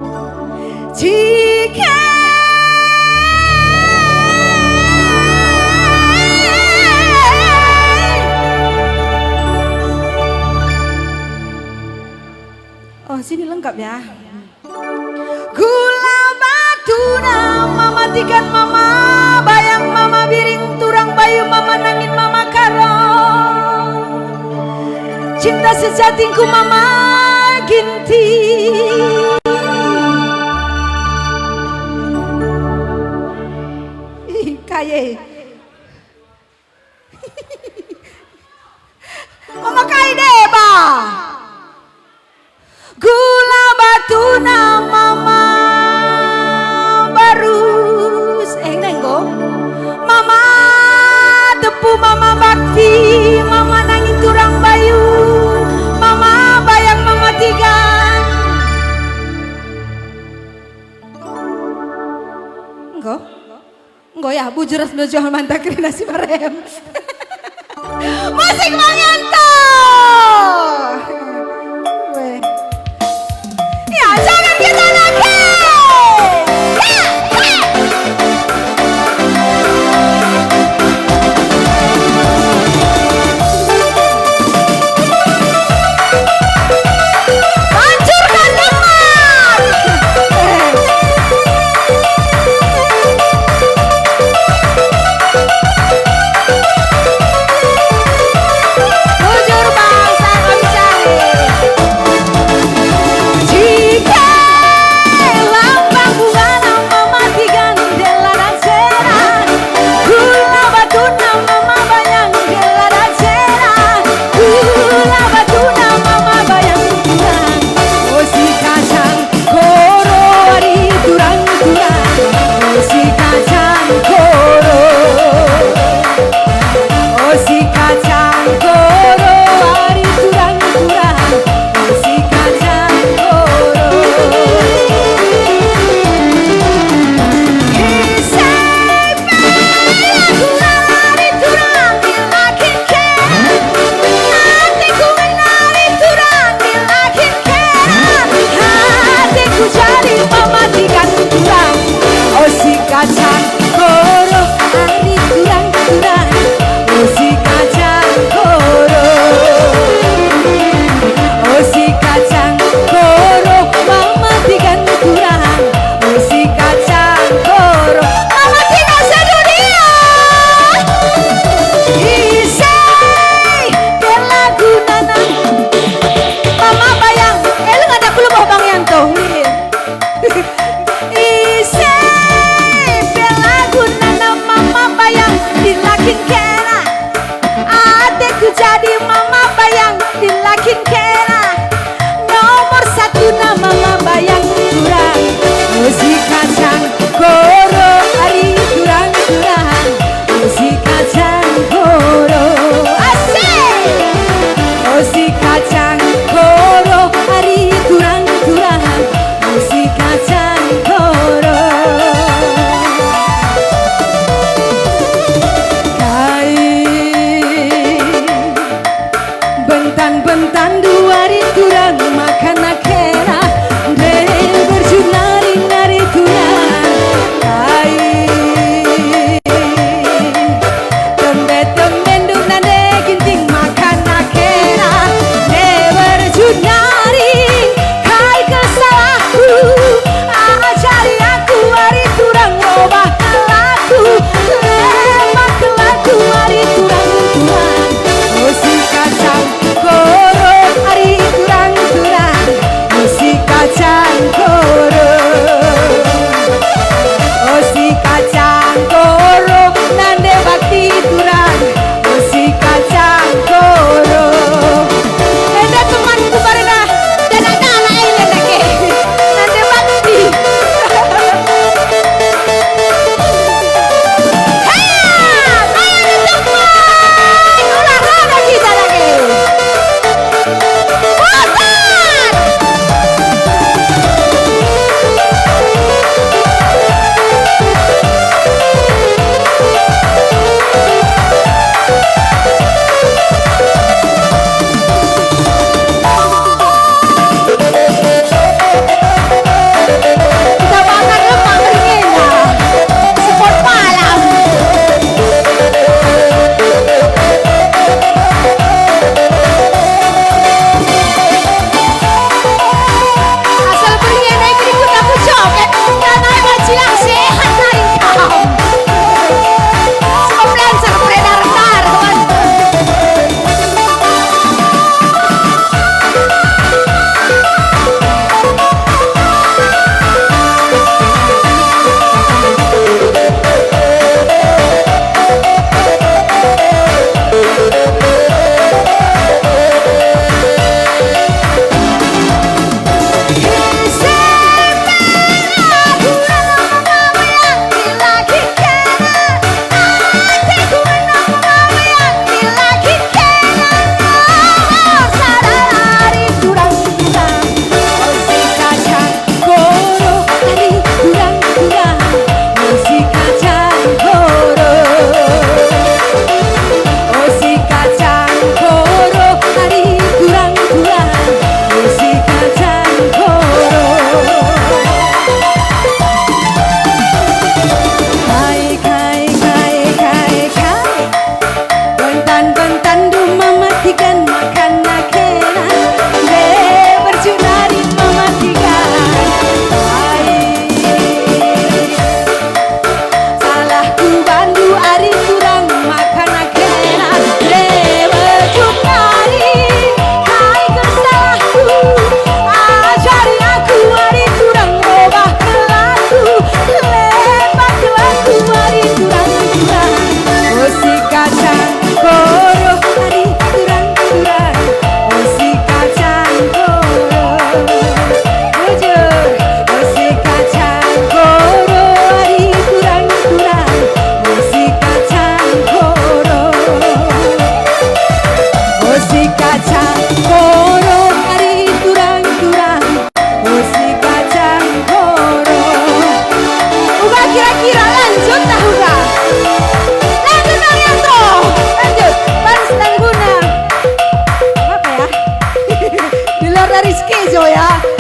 Jika oh sini lengkap ya. Gula batu mama matikan mama, bayang mama biring turang bayu mama nangin mama karo. Cinta sejatiku mama ginti. Kaye mama kai deba. Gula batu mama barus nenggo mama tepu mama bakti mama nangin turang bayu mama bayang mama tigan enggak ya bujuras menuju mantakri nasi barem. Musik manganto ya jangan kita lagi. Hancurkan teman. Bujur bangsa kami cari. Jika lambang bunga mama tiga dela dan serah, gula batu mama bayang dela dan serah, gula batu mama bayang turang, osi kacang koro ari turang turang, osi kacang koro, osi kacang koro ari turang turang, osi kacang koro. Kisah kurang ari turang dilakin ke, hatiku menari turang dilakin ke, hatiku jadi mematikan turang, osi kacang koro ari turang turang, osi kacang koro, osi kacang koro mematikan turang, osi kacang koro mematikan sedunia. Isai lagu nanang mama bayang lu nggak ada belum bang Yanto. Jo ya.